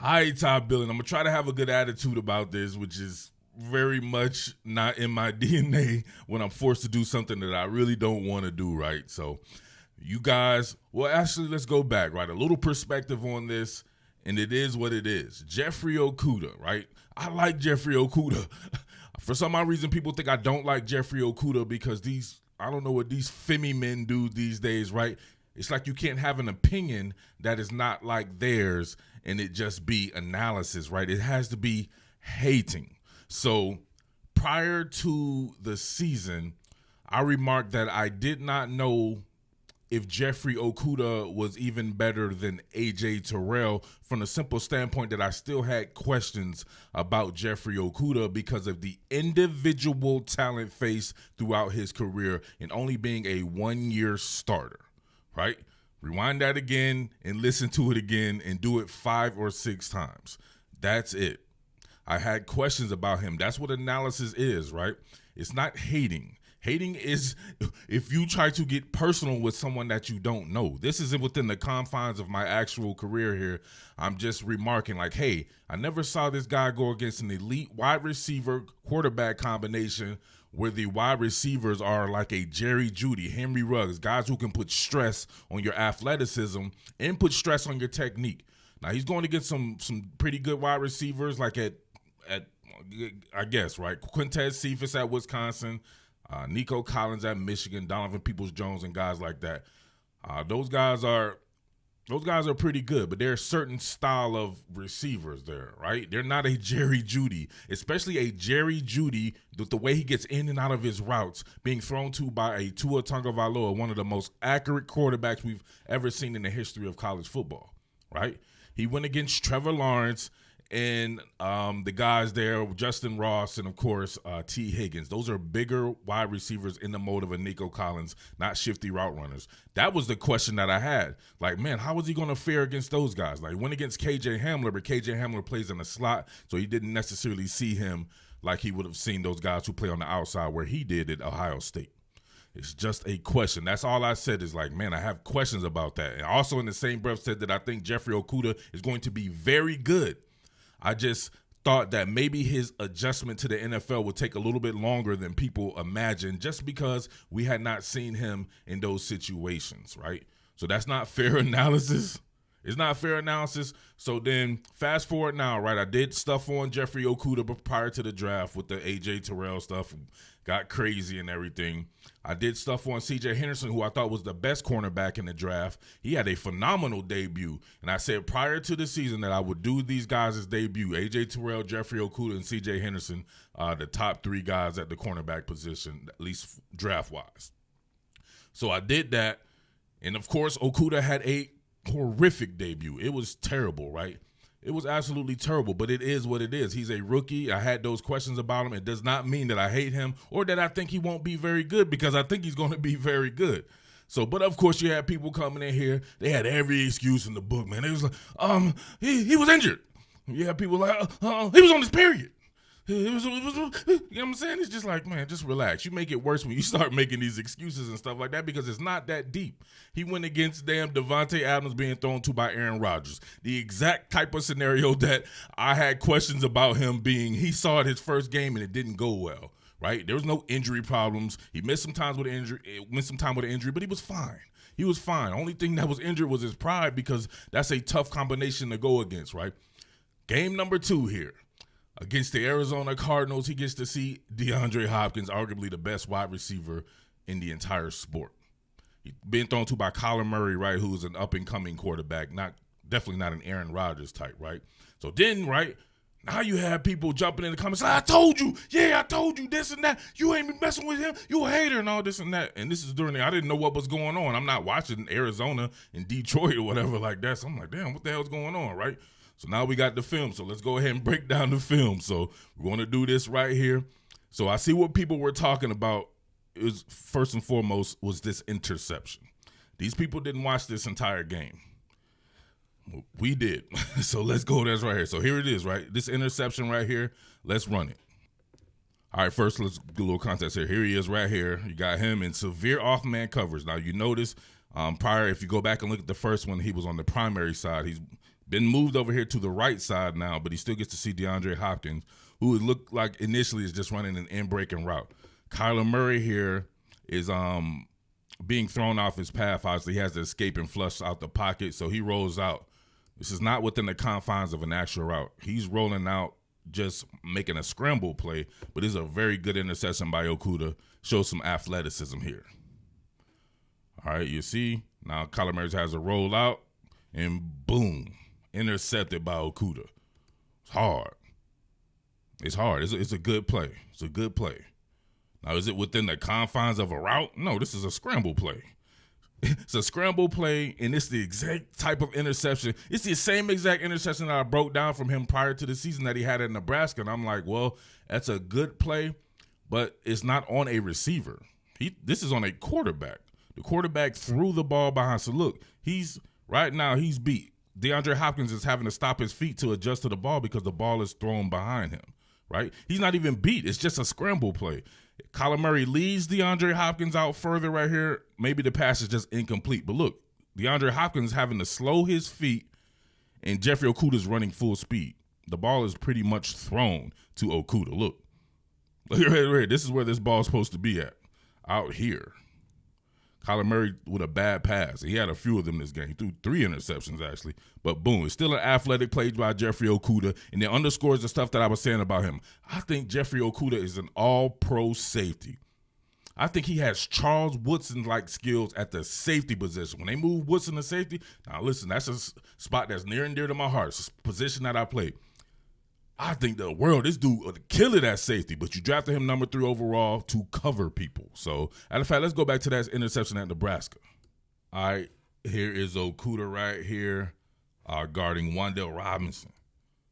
Hi, Top Billin. I'm going to try to have a good attitude about this, which is very much not in my DNA when I'm forced to do something that I really don't want to do, right? So you guys, well, actually, let's go back, right? A little perspective on this, and it is what it is. Jeffrey Okudah, right? I like Jeffrey Okudah. For some odd reason, people think I don't like Jeffrey Okudah because I don't know what these Femi men do these days, right? It's like you can't have an opinion that is not like theirs and it just be analysis, right? It has to be hating. So prior to the season, I remarked that I did not know if Jeffrey Okudah was even better than A.J. Terrell from the simple standpoint that I still had questions about Jeffrey Okudah because of the individual talent faced throughout his career and only being a one-year starter, right? Rewind that again and listen to it again and do it 5 or 6 times. That's it. I had questions about him. That's what analysis is, right? It's not hating. Hating is if you try to get personal with someone that you don't know. This isn't within the confines of my actual career here. I'm just remarking like, hey, I never saw this guy go against an elite wide receiver quarterback combination where the wide receivers are like a Jerry Jeudy, Henry Ruggs, guys who can put stress on your athleticism and put stress on your technique. Now, he's going to get some pretty good wide receivers like at I guess, right? Quintez Cephas at Wisconsin, Nico Collins at Michigan, Donovan Peoples-Jones, and guys like that. Those guys are pretty good, but there's a certain style of receivers there, right? They're not a Jerry Jeudy, especially a Jerry Jeudy with the way he gets in and out of his routes, being thrown to by a Tua Tagovailoa, one of the most accurate quarterbacks we've ever seen in the history of college football, right? He went against Trevor Lawrence and the guys there, Justin Ross and, of course, T. Higgins. Those are bigger wide receivers in the mode of a Nico Collins, not shifty route runners. That was the question that I had. Like, man, how was he going to fare against those guys? Like, he went against K.J. Hamler, but K.J. Hamler plays in the slot, so he didn't necessarily see him like he would have seen those guys who play on the outside where he did at Ohio State. It's just a question. That's all I said is like, man, I have questions about that. And also in the same breath said that I think Jeffrey Okudah is going to be very good. I just thought that maybe his adjustment to the NFL would take a little bit longer than people imagine just because we had not seen him in those situations, right? So that's not fair analysis. It's not fair analysis. So then fast forward now, right? I did stuff on Jeffrey Okudah prior to the draft with the A.J. Terrell stuff. Got crazy and everything. I did stuff on C.J. Henderson, who I thought was the best cornerback in the draft. He had a phenomenal debut. And I said prior to the season that I would do these guys' debut, A.J. Terrell, Jeffrey Okudah, and C.J. Henderson, the top 3 guys at the cornerback position, at least draft-wise. So I did that. And, of course, Okudah had a horrific debut. It was terrible, right? It was absolutely terrible, but it is what it is. He's a rookie. I had those questions about him. It does not mean that I hate him or that I think he won't be very good because I think he's going to be very good. So, but of course you had people coming in here. They had every excuse in the book, man. It was like, he was injured. You had people like, he was on his period. You know what I'm saying? It's just like, man, just relax. You make it worse when you start making these excuses and stuff like that because it's not that deep. He went against damn Devontae Adams being thrown to by Aaron Rodgers. The exact type of scenario that I had questions about him being. He saw it his first game and it didn't go well, right? There was no injury problems. He missed some time with an injury, but he was fine. He was fine. Only thing that was injured was his pride because that's a tough combination to go against, right? Game number 2 here. Against the Arizona Cardinals, he gets to see DeAndre Hopkins, arguably the best wide receiver in the entire sport. He's been thrown to by Kyler Murray, right, who's an up-and-coming quarterback, definitely not an Aaron Rodgers type, right? So then, right, now you have people jumping in the comments, I told you this and that. You ain't been messing with him. You a hater and all this and that. And this is I didn't know what was going on. I'm not watching Arizona and Detroit or whatever like that. So I'm like, damn, what the hell's going on, right? So now we got the film. So let's go ahead and break down the film. So we're going to do this right here. So I see what people were talking about is first and foremost was this interception. These people didn't watch this entire game. We did. So let's go. That's right here. So here it is, right? This interception right here. Let's run it. All right, first let's do a little context here. Here he is right here. You got him in severe off-man coverage. Now you notice prior, if you go back and look at the first one, he was on the primary side. He's Been moved over here to the right side now, but he still gets to see DeAndre Hopkins, who it looked like initially is just running an in-breaking route. Kyler Murray here is being thrown off his path. Obviously, he has to escape and flush out the pocket, so he rolls out. This is not within the confines of an actual route. He's rolling out, just making a scramble play, but it's a very good interception by Okudah. Shows some athleticism here. All right, you see, now Kyler Murray has a roll out, and boom, intercepted by Okudah. It's hard. It's hard. It's a good play. It's a good play. Now, is it within the confines of a route? No, this is a scramble play. It's a scramble play, and it's the exact type of interception. It's the same exact interception that I broke down from him prior to the season that he had at Nebraska. And I'm like, well, that's a good play, but it's not on a receiver. This is on a quarterback. The quarterback threw the ball behind. So, look, right now he's beat. DeAndre Hopkins is having to stop his feet to adjust to the ball because the ball is thrown behind him, right? He's not even beat. It's just a scramble play. Kyler Murray leads DeAndre Hopkins out further right here. Maybe the pass is just incomplete. But look, DeAndre Hopkins is having to slow his feet, and Jeffrey Okudah is running full speed. The ball is pretty much thrown to Okudah. Look. Right. This is where this ball is supposed to be at, out here. Kyler Murray with a bad pass. He had a few of them this game. He threw 3 interceptions, actually. But boom, it's still an athletic play by Jeffrey Okudah, and it underscores the stuff that I was saying about him. I think Jeffrey Okudah is an all-pro safety. I think he has Charles Woodson-like skills at the safety position. When they move Woodson to safety, now listen, that's a spot that's near and dear to my heart. It's a position that I play. I think this dude would kill it at safety, but you drafted him number 3 overall to cover people. So, matter of fact, let's go back to that interception at Nebraska. All right, here is Okudah right here guarding Wan'Dale Robinson.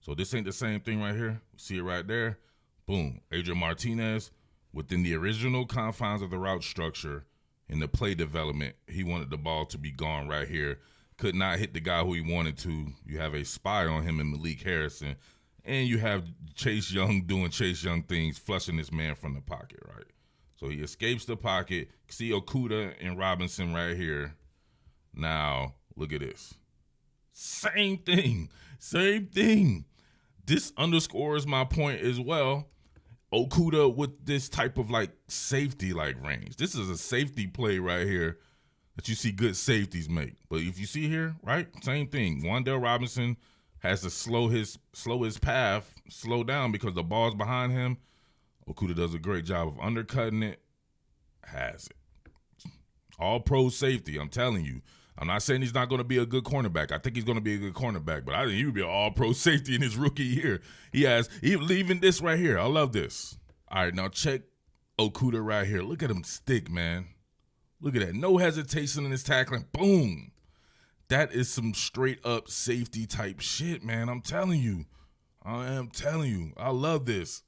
So this ain't the same thing right here. See it right there? Boom. Adrian Martinez, within the original confines of the route structure in the play development, he wanted the ball to be gone right here. Could not hit the guy who he wanted to. You have a spy on him in Malik Harrison. And you have Chase Young doing Chase Young things, flushing this man from the pocket, right? So he escapes the pocket. See Okudah and Robinson right here. Now, look at this. Same thing. Same thing. This underscores my point as well. Okudah with this type of like safety like range. This is a safety play right here that you see good safeties make. But if you see here, right, same thing. Wan'Dale Robinson has to slow his path, slow down because the ball's behind him. Okudah does a great job of undercutting it. Has it. All pro safety, I'm telling you. I'm not saying he's not going to be a good cornerback. I think he's going to be a good cornerback, but I think he would be an all pro safety in his rookie year. Even this right here. I love this. All right, now check Okudah right here. Look at him stick, man. Look at that. No hesitation in his tackling. Boom. That is some straight up safety type shit, man. I'm telling you. I am telling you. I love this.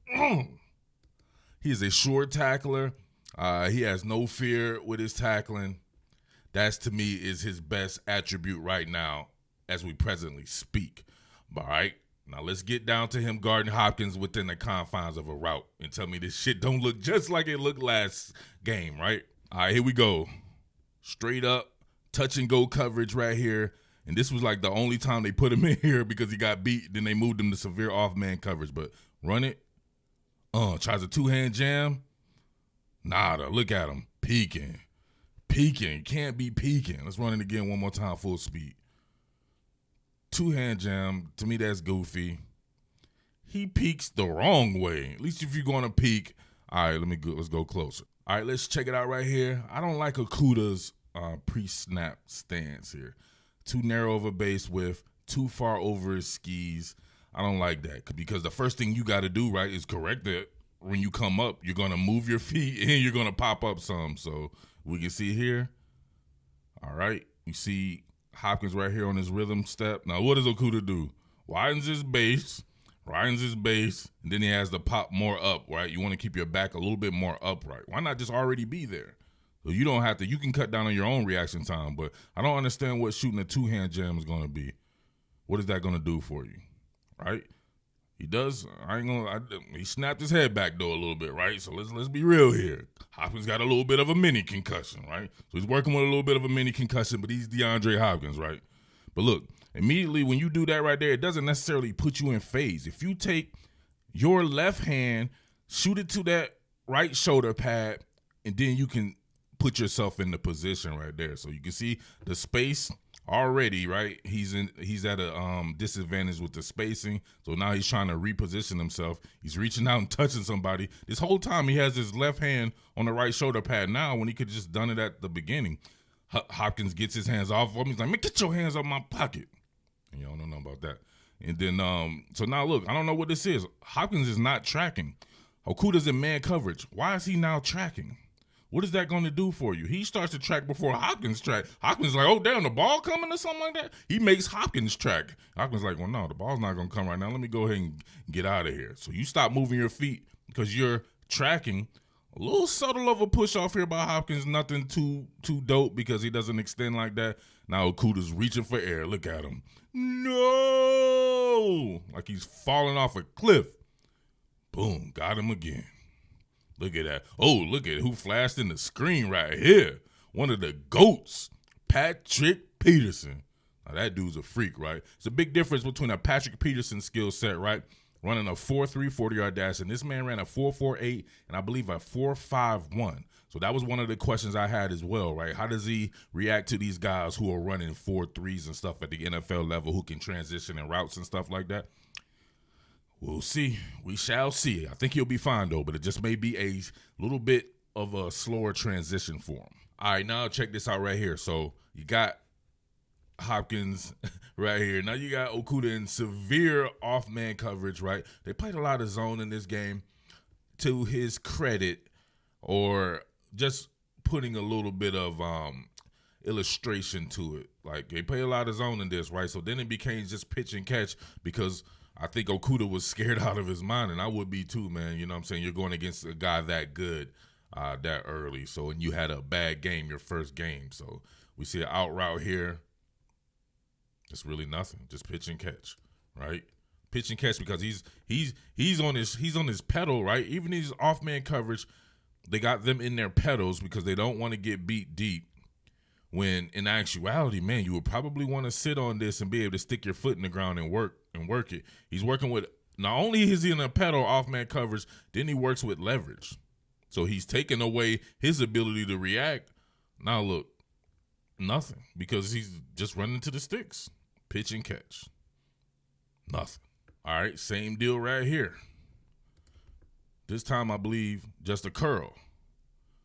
He is a short tackler. He has no fear with his tackling. That's, to me, is his best attribute right now as we presently speak. All right? Now let's get down to him guarding Hopkins within the confines of a route and tell me this shit don't look just like it looked last game, right? All right, here we go. Straight up. Touch and go coverage right here. And this was like the only time they put him in here because he got beat. Then they moved him to severe off-man coverage. But run it. Tries a 2-hand jam. Nada. Look at him. Peeking. Can't be peeking. Let's run it again one more time, full speed. 2-hand jam. To me, that's goofy. He peeks the wrong way. At least if you're going to peek. All right, let's go closer. All right, let's check it out right here. I don't like Okudah's pre-snap stance here. Too narrow of a base width, too far over his skis. I don't like that because the first thing you got to do, right, is correct that when you come up, you're going to move your feet and you're going to pop up some. So we can see here. All right. You see Hopkins right here on his rhythm step. Now, what does Okudah do? Widens his base, and then he has to pop more up, right? You want to keep your back a little bit more upright. Why not just already be there? So you don't have to. You can cut down on your own reaction time, but I don't understand what shooting a 2-hand jam is going to be. What is that going to do for you, right? He does. He snapped his head back though a little bit, right? So let's be real here. Hopkins got a little bit of a mini concussion, right? So he's working with a little bit of a mini concussion, but he's DeAndre Hopkins, right? But look, immediately when you do that right there, it doesn't necessarily put you in phase. If you take your left hand, shoot it to that right shoulder pad, and then you can put yourself in the position right there. So you can see the space already, right? He's at a disadvantage with the spacing. So now he's trying to reposition himself. He's reaching out and touching somebody. This whole time he has his left hand on the right shoulder pad now when he could just done it at the beginning. Hopkins gets his hands off of him. He's like, man, get your hands out my pocket. And y'all don't know about that. And then, so now look, I don't know what this is. Hopkins is not tracking. Okudah's in man coverage. Why is he now tracking? What is that going to do for you? He starts to track before Hopkins track. Hopkins is like, oh, damn, the ball coming or something like that? He makes Hopkins track. Hopkins is like, well, no, the ball's not going to come right now. Let me go ahead and get out of here. So you stop moving your feet because you're tracking. A little subtle of a push off here by Hopkins. Nothing too dope because he doesn't extend like that. Now Okudah's reaching for air. Look at him. No! Like he's falling off a cliff. Boom, got him again. Look at that. Oh, look at who flashed in the screen right here. One of the GOATs, Patrick Peterson. Now, that dude's a freak, right? It's a big difference between a Patrick Peterson skill set, right? Running a 4.3 40-yard dash, and this man ran a 4.48 and I believe a 4.51. So that was one of the questions I had as well, right? How does he react to these guys who are running 4.3s and stuff at the NFL level who can transition in routes and stuff like that? We'll see. We shall see. I think he'll be fine, though, but it just may be a little bit of a slower transition for him. All right, now check this out right here. So you got Hopkins right here. Now you got Okudah in severe off-man coverage, right? They played a lot of zone in this game. To his credit, or just putting a little bit of illustration to it. Like, they play a lot of zone in this, right? So then it became just pitch and catch because I think Okudah was scared out of his mind, and I would be too, man. You know what I'm saying? You're going against a guy that good that early. So, and you had a bad game, your first game. So we see an out route here. It's really nothing. Just pitch and catch, right? Pitch and catch because he's on his pedal, right? Even his off-man coverage, they got them in their pedals because they don't want to get beat deep. When in actuality, man, you would probably want to sit on this and be able to stick your foot in the ground and work it. He's working with, not only is he in a pedal off-man coverage, then he works with leverage. So he's taking away his ability to react. Now look, nothing, because he's just running to the sticks. Pitch and catch. Nothing. All right, same deal right here. This time I believe just a curl.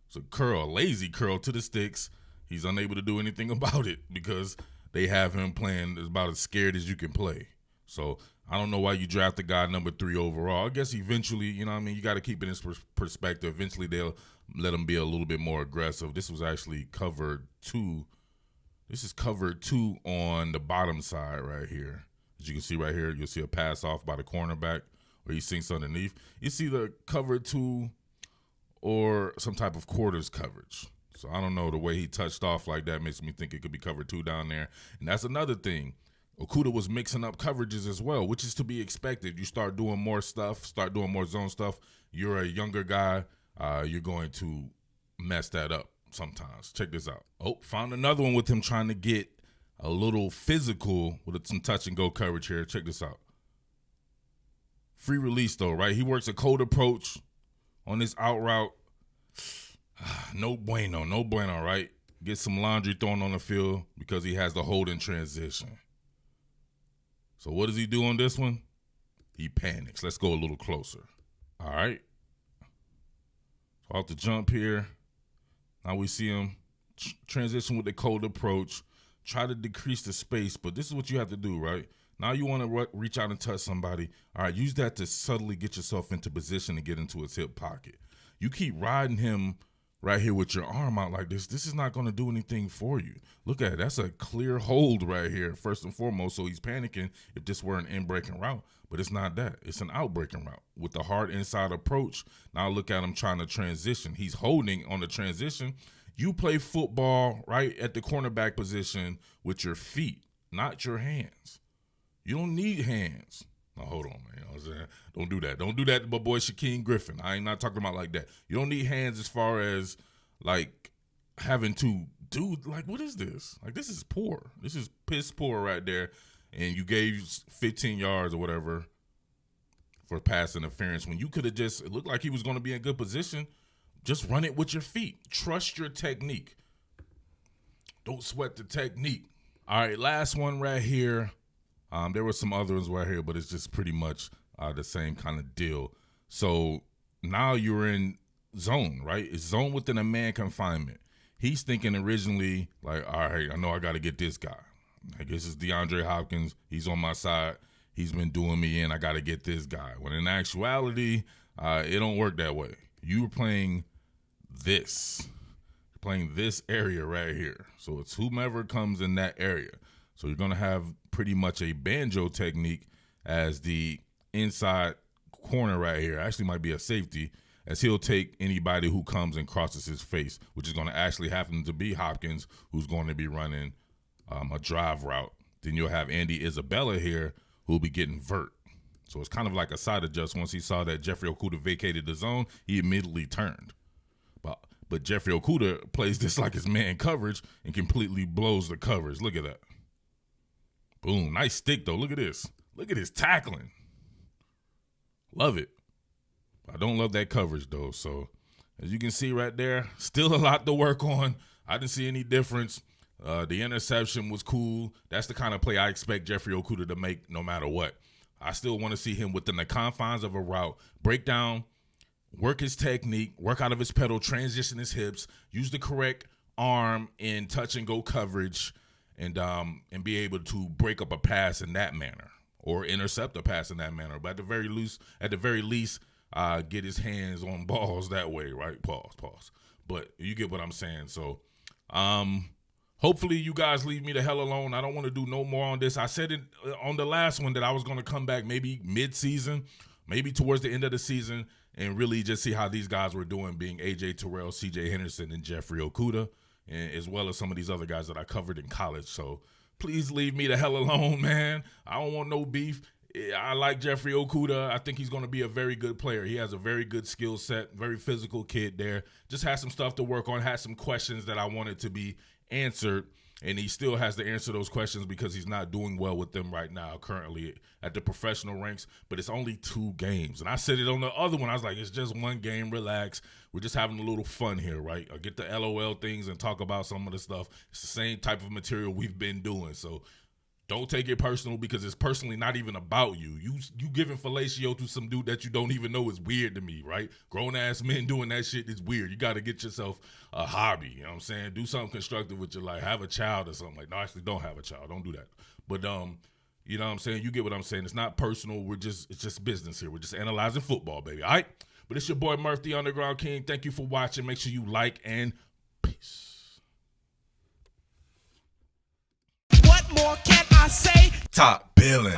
It's a curl, a lazy curl to the sticks. He's unable to do anything about it because they have him playing about as scared as you can play. So I don't know why you draft the guy number 3 overall. I guess eventually, you know what I mean, you got to keep it in perspective. Eventually they'll let him be a little bit more aggressive. This was actually covered 2. This is covered 2 on the bottom side right here. As you can see right here, you'll see a pass off by the cornerback where he sinks underneath. You see the cover 2 or some type of quarters coverage. So I don't know, the way he touched off like that makes me think it could be cover 2 down there. And that's another thing. Okudah was mixing up coverages as well, which is to be expected. You start doing more stuff, start doing more zone stuff. You're a younger guy. You're going to mess that up sometimes. Check this out. Oh, found another one with him trying to get a little physical with some touch and go coverage here. Check this out. Free release though, right? He works a cold approach on this out route. No bueno, right? Get some laundry thrown on the field because he has the hold in transition. So what does he do on this one? He panics. Let's go a little closer. All right. Off the jump here. Now we see him transition with the cold approach. Try to decrease the space, but this is what you have to do, right? Now you want to reach out and touch somebody. All right, use that to subtly get yourself into position and get into his hip pocket. You keep riding him right here with your arm out like this. This is not going to do anything for you. Look at it. That's a clear hold right here, first and foremost. So he's panicking if this were an in-breaking route, but it's not that. It's an out-breaking route with the hard inside approach. Now look at him trying to transition. He's holding on the transition. You play football right at the cornerback position with your feet, not your hands. You don't need hands. Now, hold on, man. You know what I'm saying? Don't do that. Don't do that to my boy Shaquem Griffin. I ain't not talking about like that. You don't need hands as far as, like, having to do, like, what is this? Like, this is poor. This is piss poor right there. and you gave 15 yards or whatever for pass interference when you could have just, it looked like he was going to be in good position. Just run it with your feet. Trust your technique. Don't sweat the technique. All right, last one right here. There were some other ones right here, but it's just pretty much the same kind of deal. So now you're in zone, right? It's zone within a man confinement. He's thinking originally, like, all right, I know I got to get this guy. I guess it's DeAndre Hopkins. He's on my side. He's been doing me in. I got to get this guy. When in actuality, it don't work that way. You were playing this. You're playing this area right here. So it's whomever comes in that area. So you're going to have pretty much a banjo technique as the inside corner right here. Actually might be a safety, as he'll take anybody who comes and crosses his face, which is going to actually happen to be Hopkins, who's going to be running a drive route. Then you'll have Andy Isabella here, who'll be getting vert. So it's kind of like a side adjust. Once he saw that Jeffrey Okudah vacated the zone, he immediately turned. But Jeffrey Okudah plays this like his man coverage and completely blows the coverage. Look at that. Boom. Nice stick, though. Look at this. Look at his tackling. Love it. I don't love that coverage, though. So, as you can see right there, still a lot to work on. I didn't see any difference. The interception was cool. That's the kind of play I expect Jeffrey Okudah to make no matter what. I still want to see him within the confines of a route, break down, work his technique, work out of his pedal, transition his hips, use the correct arm in touch and go coverage, and be able to break up a pass in that manner or intercept a pass in that manner. But at the very least, get his hands on balls that way, right? Pause. But you get what I'm saying. So, hopefully you guys leave me the hell alone. I don't want to do no more on this. I said it on the last one that I was going to come back maybe mid-season, maybe towards the end of the season, and really just see how these guys were doing, being A.J. Terrell, C.J. Henderson, and Jeffrey Okudah, and as well as some of these other guys that I covered in college. So please leave me the hell alone, man. I don't want no beef. I like Jeffrey Okudah. I think he's going to be a very good player. He has a very good skill set, very physical kid there. Just has some stuff to work on, has some questions that I wanted to be answered, and he still has to answer those questions because he's not doing well with them right now currently at the professional ranks. But it's only 2 games. And I said it on the other one. I was like, it's just 1 game. Relax. We're just having a little fun here, right? I get the LOL things and talk about some of the stuff. It's the same type of material we've been doing. So don't take it personal because it's personally not even about you. You giving fellatio to some dude that you don't even know is weird to me, right? Grown-ass men doing that shit is weird. You got to get yourself a hobby, you know what I'm saying? Do something constructive with your life. Have a child or something. Like, no, actually don't have a child. Don't do that. But, you know what I'm saying? You get what I'm saying. It's not personal. It's just business here. We're just analyzing football, baby, all right? But it's your boy Murf, the Underground King. Thank you for watching. Make sure you like and peace. What more can I say? Top Billin.